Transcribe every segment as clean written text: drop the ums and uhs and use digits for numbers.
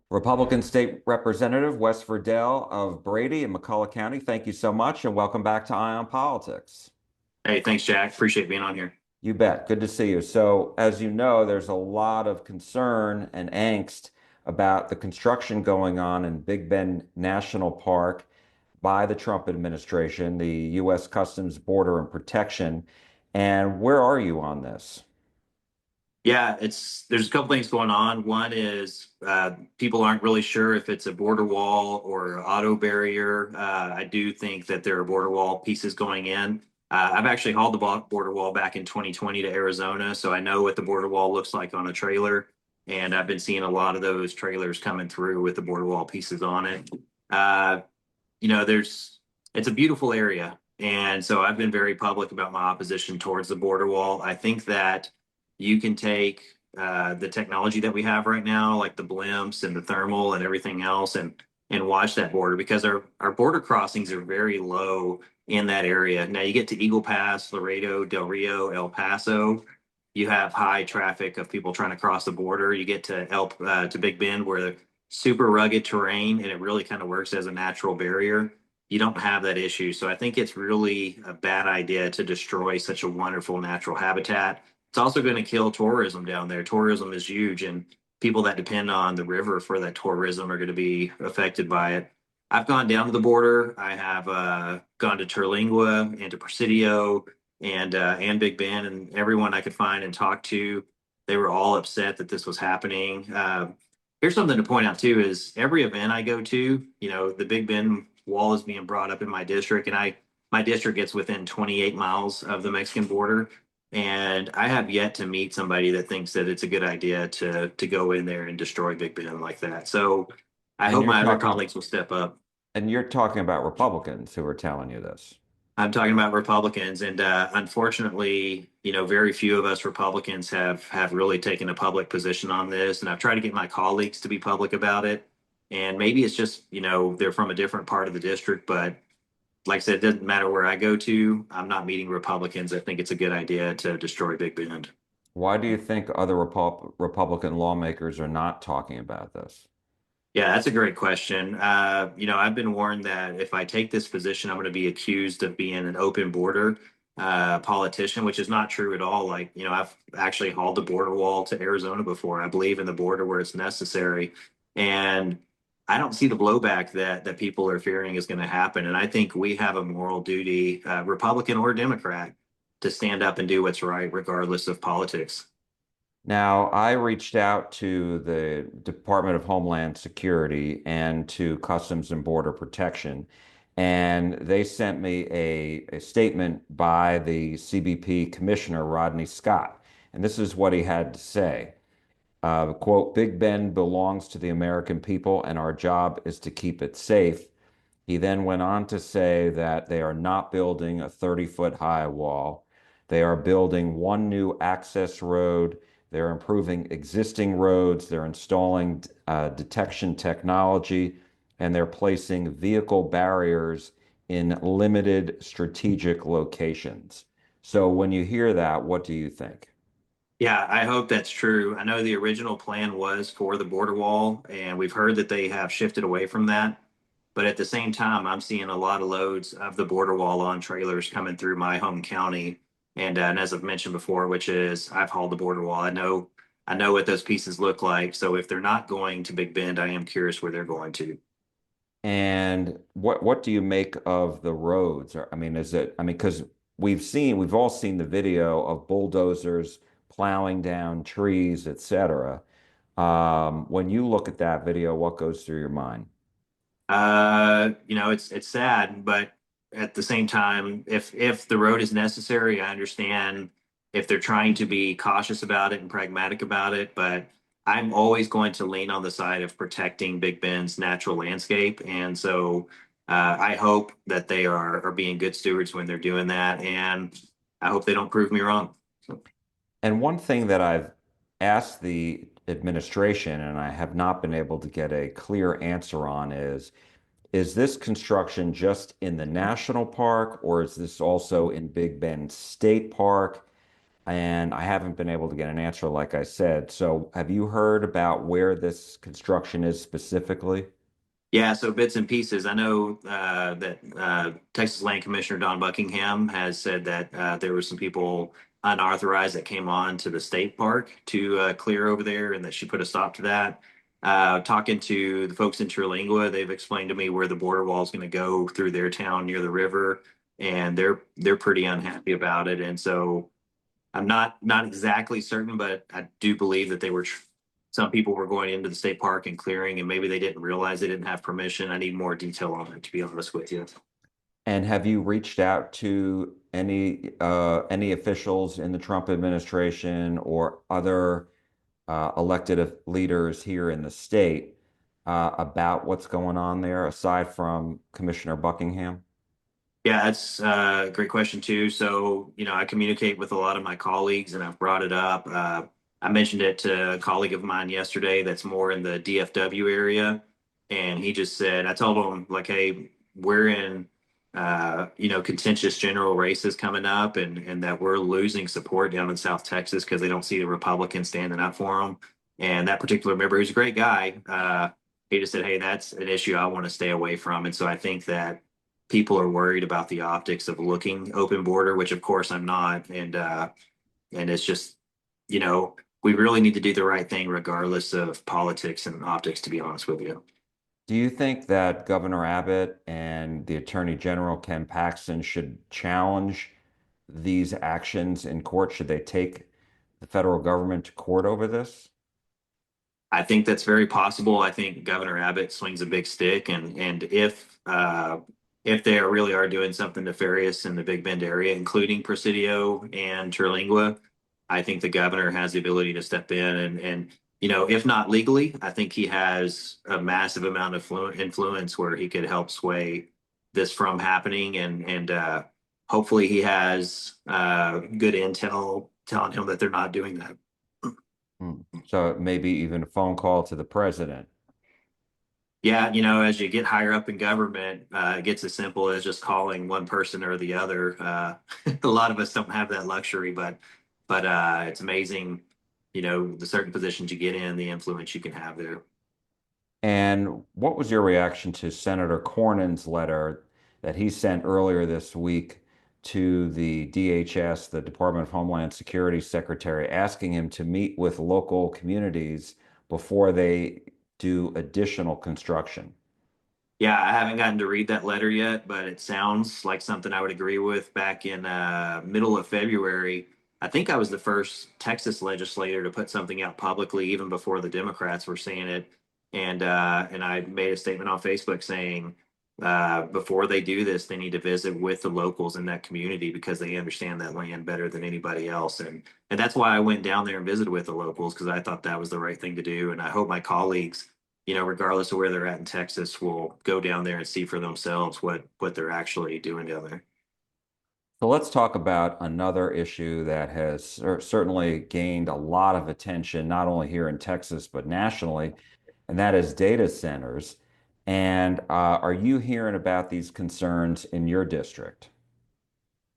Republican State Representative Wes Virdell of Brady in McCollough County, thank you so much and welcome back to Eye on Politics. Hey, thanks, Jack. Appreciate being on here. You bet. Good to see you. So, as you know, there's a lot of concern and angst about the construction going on in Big Bend National Park by the Trump administration, the U.S. Customs Border and Protection. And where are you on this? Yeah, there's a couple things going on. One is people aren't really sure if it's a border wall or auto barrier. I do think that there are border wall pieces going in. I've actually hauled the border wall back in 2020 to Arizona, so I know what the border wall looks like on a trailer. And I've been seeing a lot of those trailers coming through with the border wall pieces on it. Uh, it's a beautiful area. And so I've been very public about my opposition towards the border wall. I think that you can take the technology that we have right now, like the blimps and the thermal and everything else, and watch that border because our border crossings are very low in that area. Now you get to Eagle Pass, Laredo, Del Rio, El Paso, you have high traffic of people trying to cross the border. You get to to Big Bend where super rugged terrain and it really kind of works as a natural barrier. You don't have that issue. So I think it's really a bad idea to destroy such a wonderful natural habitat. It's also going to kill tourism down there. Tourism is huge, and people that depend on the river for that tourism are going to be affected by it. I've gone down to the border. I have gone to Terlingua and to Presidio and Big Bend, and everyone I could find and talk to, they were all upset that this was happening. Here's something to point out too: is every event I go to, the Big Bend wall is being brought up in my district, and my district gets within 28 miles of the Mexican border. And I have yet to meet somebody that thinks that it's a good idea to go in there and destroy Big Ben like that. So I And hope you're my other talking colleagues will step up. and you're talking about Republicans who are telling you this. I'm talking about Republicans, and unfortunately, very few of us Republicans have really taken a public position on this. And I've tried to get my colleagues to be public about it. And maybe it's just they're from a different part of the district, but like I said, it doesn't matter where I go to. I'm not meeting Republicans. I think it's a good idea to destroy Big Bend. Why do you think other Republican lawmakers are not talking about this? Yeah, that's a great question. I've been warned that if I take this position, I'm going to be accused of being an open border politician, which is not true at all. Like, I've actually hauled the border wall to Arizona before. I believe in the border where it's necessary. And I don't see the blowback that people are fearing is going to happen. And I think we have a moral duty, Republican or Democrat, to stand up and do what's right, regardless of politics. Now, I reached out to the Department of Homeland Security and to Customs and Border Protection, and they sent me a statement by the CBP Commissioner, Rodney Scott. And this is what he had to say. Quote, Big Bend belongs to the American people, and our job is to keep it safe. He then went on to say that they are not building a 30-foot high wall. They are building one new access road. They're improving existing roads. They're installing detection technology, and they're placing vehicle barriers in limited strategic locations. So when you hear that, what do you think? Yeah, I hope that's true. I know the original plan was for the border wall, and we've heard that they have shifted away from that. But at the same time, I'm seeing a lot of loads of the border wall on trailers coming through my home county. And as I've mentioned before, which is I've hauled the border wall. I know what those pieces look like. So if they're not going to Big Bend, I am curious where they're going to. And what do you make of the roads? I mean, because we've all seen the video of bulldozers plowing down trees, etc. When you look at that video, what goes through your mind? It's sad, but at the same time, if the road is necessary, I understand if they're trying to be cautious about it and pragmatic about it, but I'm always going to lean on the side of protecting Big Bend's natural landscape. And so I hope that they are being good stewards when they're doing that, and I hope they don't prove me wrong. So, And one thing that I've asked the administration, and I have not been able to get a clear answer on, is this construction just in the national park, or is this also in Big Bend State Park? and I haven't been able to get an answer, like I said. So, have you heard about where this construction is specifically? Yeah, so bits and pieces. I know that Texas Land Commissioner Don Buckingham has said that there were some people unauthorized that came on to the state park to clear over there, and that she put a stop to that. Talking to the folks in Terlingua, they've explained to me where the border wall is going to go through their town near the river, and they're pretty unhappy about it. And so I'm not exactly certain, but I do believe that some people were going into the state park and clearing, and maybe they didn't realize they didn't have permission. I need more detail on it, to be honest with you. And have you reached out to any officials in the Trump administration or other leaders here in the state about what's going on there, aside from Commissioner Buckingham? Yeah, that's a great question too. So, I communicate with a lot of my colleagues and I've brought it up. I mentioned it to a colleague of mine yesterday that's more in the DFW area. And he just said, I told him, like, hey, we're in, contentious general races coming up, and that we're losing support down in South Texas because they don't see the Republicans standing up for them. And that particular member, who's a great guy, he just said, hey, that's an issue I want to stay away from. And so I think that people are worried about the optics of looking open border, which of course I'm not. And it's just, you know, we really need to do the right thing regardless of politics and optics, to be honest with you. Do you think that Governor Abbott and the Attorney General Ken Paxton should challenge these actions in court? Should they take the federal government to court over this? I think that's very possible. I think Governor Abbott swings a big stick, and if they really are doing something nefarious in the Big Bend area, including Presidio and Terlingua, I think the governor has the ability to step in and if not legally, I think he has a massive amount of influence where he could help sway this from happening, and hopefully he has good intel telling him that they're not doing that. Hmm. So maybe even a phone call to the president. Yeah, as you get higher up in government, it gets as simple as just calling one person or the other. A lot of us don't have that luxury, but it's amazing, the certain positions you get in, the influence you can have there. And what was your reaction to Senator Cornyn's letter that he sent earlier this week to the DHS, the Department of Homeland Security Secretary, asking him to meet with local communities before they do additional construction? Yeah, I haven't gotten to read that letter yet, but it sounds like something I would agree with. Back in middle of February, I think I was the first Texas legislator to put something out publicly, even before the Democrats were saying it. And I made a statement on Facebook saying before they do this, they need to visit with the locals in that community because they understand that land better than anybody else. And that's why I went down there and visited with the locals, because I thought that was the right thing to do. And I hope my colleagues, regardless of where they're at in Texas, will go down there and see for themselves what they're actually doing down there. So let's talk about another issue that has certainly gained a lot of attention, not only here in Texas, but nationally, and that is data centers. And are you hearing about these concerns in your district?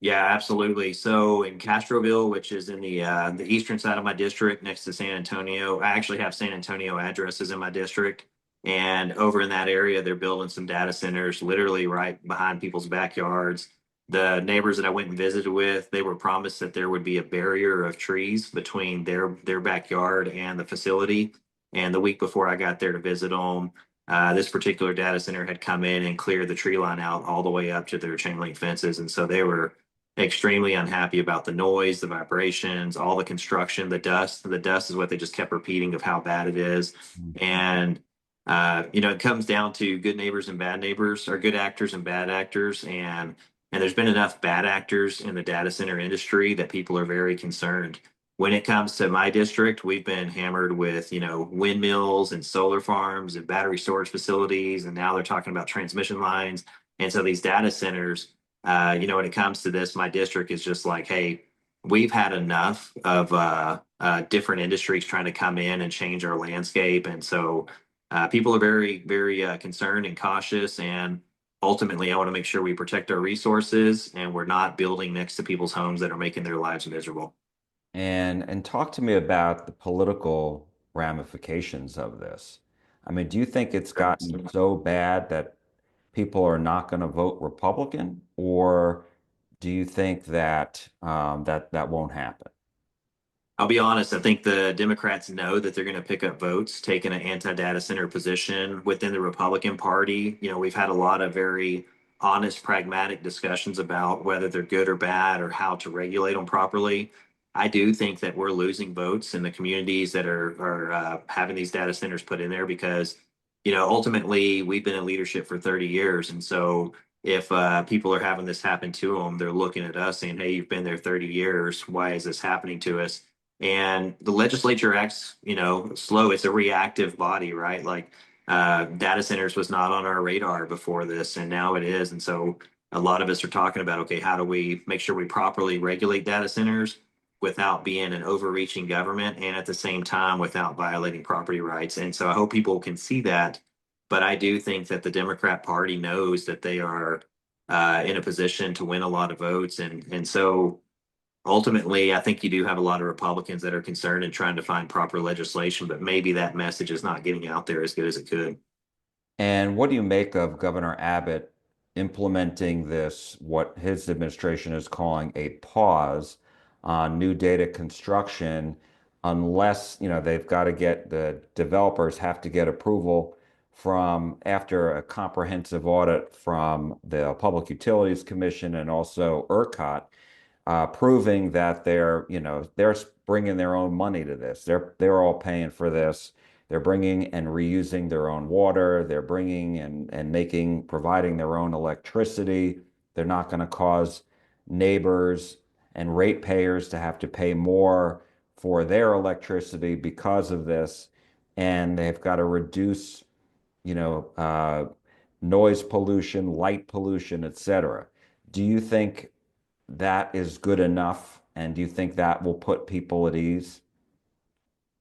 Yeah, absolutely. So in Castroville, which is in the eastern side of my district, next to San Antonio, I actually have San Antonio addresses in my district. And over in that area, they're building some data centers literally right behind people's backyards. The neighbors that I went and visited with, they were promised that there would be a barrier of trees between their backyard and the facility. And the week before I got there to visit them, this particular data center had come in and cleared the tree line out all the way up to their chain link fences. And so they were extremely unhappy about the noise, the vibrations, all the construction, the dust. The dust is what they just kept repeating of how bad it is. And it comes down to good neighbors and bad neighbors, or good actors and bad actors. And there's been enough bad actors in the data center industry that people are very concerned. When it comes to my district, we've been hammered with, windmills and solar farms and battery storage facilities, and now they're talking about transmission lines. And so these data centers, when it comes to this, my district is just like, hey, we've had enough of different industries trying to come in and change our landscape. And so people are very, very concerned and cautious. And ultimately, I want to make sure we protect our resources and we're not building next to people's homes that are making their lives miserable. And talk to me about the political ramifications of this. I mean, do you think it's gotten so bad that people are not going to vote Republican, or do you think that that won't happen? I'll be honest, I think the Democrats know that they're going to pick up votes, taking an anti-data center position within the Republican Party. We've had a lot of very honest, pragmatic discussions about whether they're good or bad or how to regulate them properly. I do think that we're losing votes in the communities that are having these data centers put in there because, ultimately we've been in leadership for 30 years. And so if people are having this happen to them, they're looking at us saying, hey, you've been there 30 years. Why is this happening to us? And the legislature acts, slow. It's a reactive body, right? Like data centers was not on our radar before this, and now it is. And so a lot of us are talking about, okay, how do we make sure we properly regulate data centers without being an overreaching government and at the same time without violating property rights? And so I hope people can see that. But I do think that the Democrat Party knows that they are in a position to win a lot of votes, and so ultimately, I think you do have a lot of Republicans that are concerned and trying to find proper legislation, but maybe that message is not getting out there as good as it could. And what do you make of Governor Abbott implementing this, what his administration is calling a pause on new data construction, unless, they've got to get the developers have to get approval from after a comprehensive audit from the Public Utilities Commission and also ERCOT, proving that they're bringing their own money to this. They're all paying for this. They're bringing and reusing their own water. They're bringing and providing their own electricity. They're not going to cause neighbors and ratepayers to have to pay more for their electricity because of this. And they've got to reduce, you know, uh, noise pollution, light pollution, etc. Do you think that is good enough? And do you think that will put people at ease?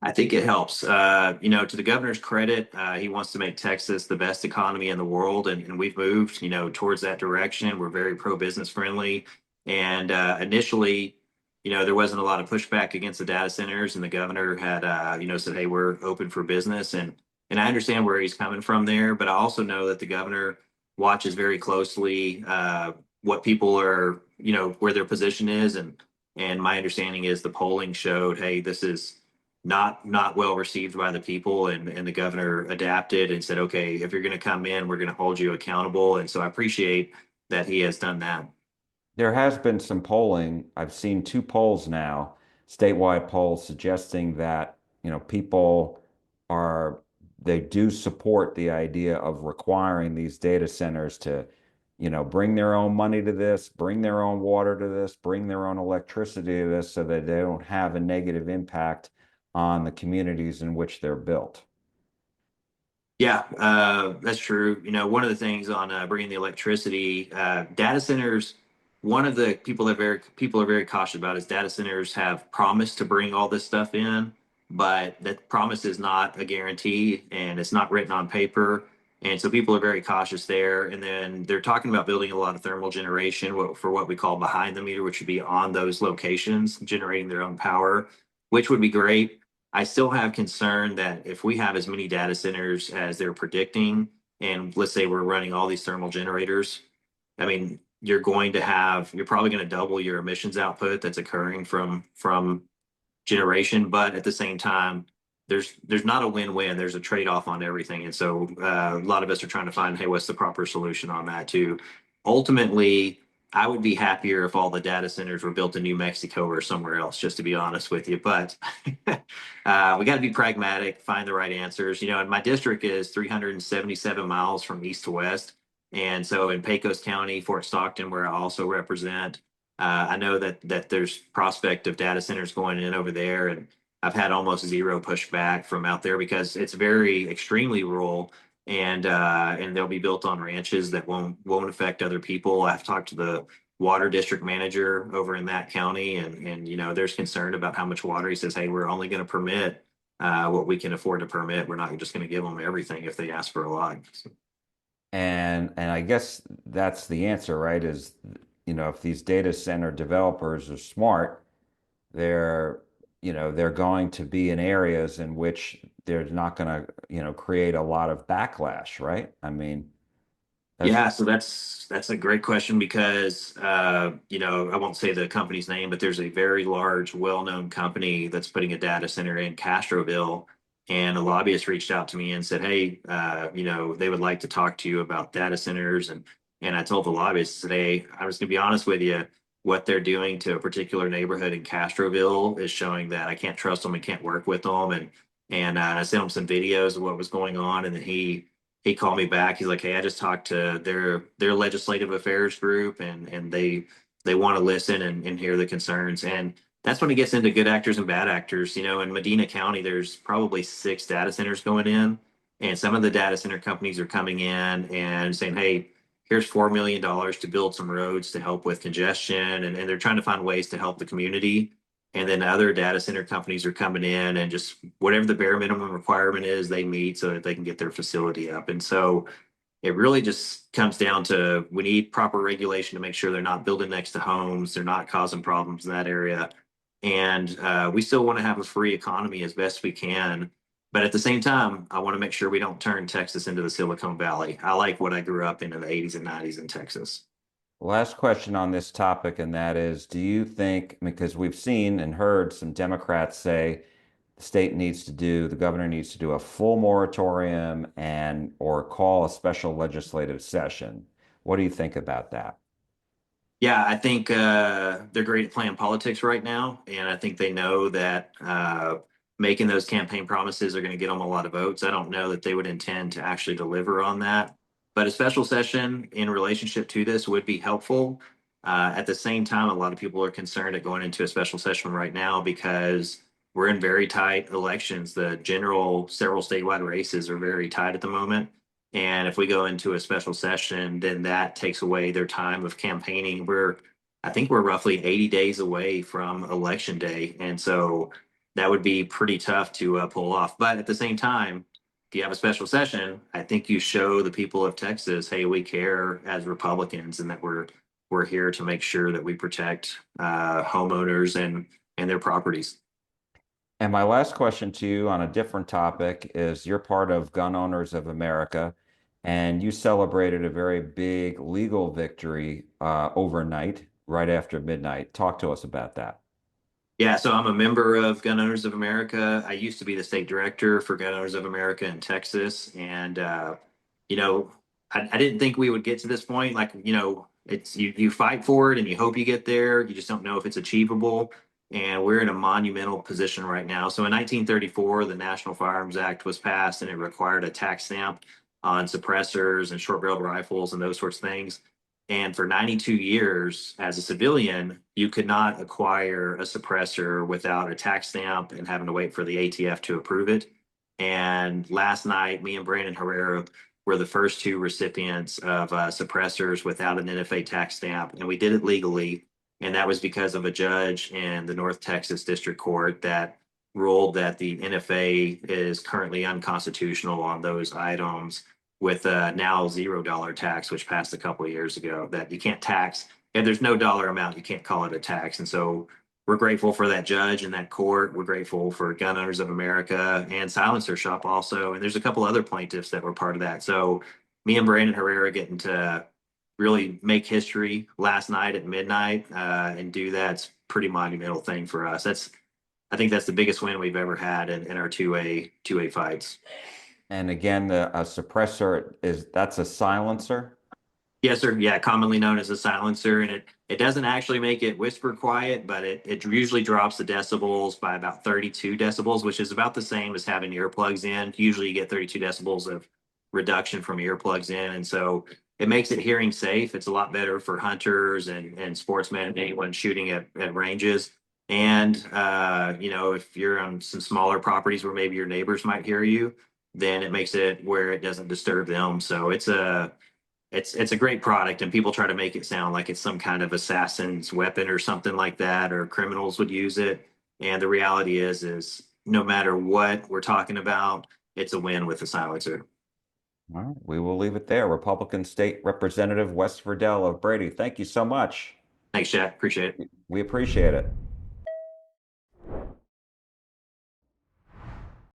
I think it helps. To the governor's credit, he wants to make Texas the best economy in the world, and we've moved, towards that direction. We're very pro-business friendly, and initially, there wasn't a lot of pushback against the data centers, and the governor had, said, "Hey, we're open for business," and I understand where he's coming from there, but I also know that the governor watches very closely what people are, where their position is, and my understanding is the polling showed, hey, this is not well received by the people, and the governor adapted and said, okay, if you're going to come in, we're going to hold you accountable. And so I appreciate that he has done that. There has been some polling. I've seen two polls now, statewide polls suggesting that, people are, they do support the idea of requiring these data centers to, bring their own money to this, bring their own water to this, bring their own electricity to this so that they don't have a negative impact on the communities in which they're built. Yeah, that's true. One of the things on bringing the electricity, data centers. One of the people are very cautious about is data centers have promised to bring all this stuff in, but that promise is not a guarantee, and it's not written on paper. And so people are very cautious there. And then they're talking about building a lot of thermal generation for what we call behind the meter, which would be on those locations, generating their own power, which would be great. I still have concern that if we have as many data centers as they're predicting, and let's say we're running all these thermal generators, I mean, you're probably going to double your emissions output that's occurring from generation, but at the same time, there's not a win-win. There's a trade-off on everything, and so a lot of us are trying to find, hey, what's the proper solution on that too? Ultimately, I would be happier if all the data centers were built in New Mexico or somewhere else, just to be honest with you. But we got to be pragmatic, find the right answers. And my district is 377 miles from east to west. And so in Pecos County, Fort Stockton, where I also represent, I know that there's prospect of data centers going in over there, and I've had almost zero pushback from out there because it's very extremely rural, and they'll be built on ranches that won't affect other people. I've talked to the water district manager over in that county, and there's concern about how much water. He says, hey, we're only going to permit what we can afford to permit. We're not just going to give them everything if they ask for a lot. So, And I guess that's the answer, right? Is, if these data center developers are smart, they're, they're going to be in areas in which they're not going to, create a lot of backlash, right? I mean, that's Yeah, so that's a great question because I won't say the company's name, but there's a very large, well-known company that's putting a data center in Castroville, and a lobbyist reached out to me and said, "Hey, they would like to talk to you about data centers." And I told the lobbyist today, I was going to be honest with you, what they're doing to a particular neighborhood in Castroville is showing that I can't trust them and can't work with them, and I sent him some videos of what was going on, and then he called me back. He's like, "Hey, I just talked to their legislative affairs group, and they want to listen and hear the concerns." And that's when it gets into good actors and bad actors. In Medina County, there's probably 6 data centers going in, and some of the data center companies are coming in and saying, "Hey, here's $4 million to build some roads to help with congestion," and they're trying to find ways to help the community. And then other data center companies are coming in and just whatever the bare minimum requirement is, they meet so that they can get their facility up. And so it really just comes down to we need proper regulation to make sure they're not building next to homes, they're not causing problems in that area. And we still want to have a free economy as best we can. But at the same time, I want to make sure we don't turn Texas into the Silicon Valley. I like what I grew up in the 80s and 90s in Texas. last question on this topic, and that is, do you think, because we've seen and heard some Democrats say the governor needs to do a full moratorium and or call a special legislative session. What do you think about that? Yeah, I think they're great at playing politics right now, and I think they know that making those campaign promises are going to get them a lot of votes. I don't know that they would intend to actually deliver on that, but a special session in relationship to this would be helpful. At the same time, a lot of people are concerned at going into a special session right now because we're in very tight elections. The general several statewide races are very tight at the moment. And if we go into a special session, then that takes away their time of campaigning. I think we're roughly 80 days away from election day. And so that would be pretty tough to pull off. But at the same time, if you have a special session, I think you show the people of Texas, hey, we care as Republicans and that we're here to make sure that we protect homeowners and their properties. And my last question to you on a different topic is you're part of Gun Owners of America, and you celebrated a very big legal victory overnight, right after midnight. Talk to us about that. Yeah, so I'm a member of Gun Owners of America. I used to be the state director for Gun Owners of America in Texas, and you know, I didn't think we would get to this point. Like, it's you fight for it and you hope you get there. You just don't know if it's achievable. And we're in a monumental position right now. So in 1934, the National Firearms Act was passed, and it required a tax stamp on suppressors and short-barreled rifles and those sorts of things. And for 92 years, as a civilian, you could not acquire a suppressor without a tax stamp and having to wait for the ATF to approve it. And last night, me and Brandon Herrera were the first 2 recipients of suppressors without an NFA tax stamp. And we did it legally. And that was because of a judge in the North Texas District Court that ruled that the NFA is currently unconstitutional on those items with a now $0 tax, which passed a couple of years ago, that you can't tax. And there's no dollar amount, you can't call it a tax. And so we're grateful for that judge and that court. We're grateful for Gun Owners of America and Silencer Shop also. And there's a couple other plaintiffs that were part of that. So me and Brandon Herrera getting to really make history last night at midnight and do that's pretty monumental thing for us. I think that's the biggest win we've ever had in our two A fights. And again, the a suppressor that's a silencer. Yes, sir. Yeah, commonly known as a silencer, and it doesn't actually make it whisper quiet, but it usually drops the decibels by about 32 decibels, which is about the same as having earplugs in. Usually, you get 32 decibels of reduction from earplugs in, and so it makes it hearing safe. It's a lot better for hunters and sportsmen and anyone shooting at ranges. And if you're on some smaller properties where maybe your neighbors might hear you, then it makes it where it doesn't disturb them. So it's a great product, and people try to make it sound like it's some kind of assassin's weapon or something like that, or criminals would use it. And the reality is no matter what we're talking about, it's a win with the silencer. All right, we will leave it there. Republican State Representative Wes Virdell of Brady. Thank you so much. Thanks, Jack. Appreciate it. We appreciate it.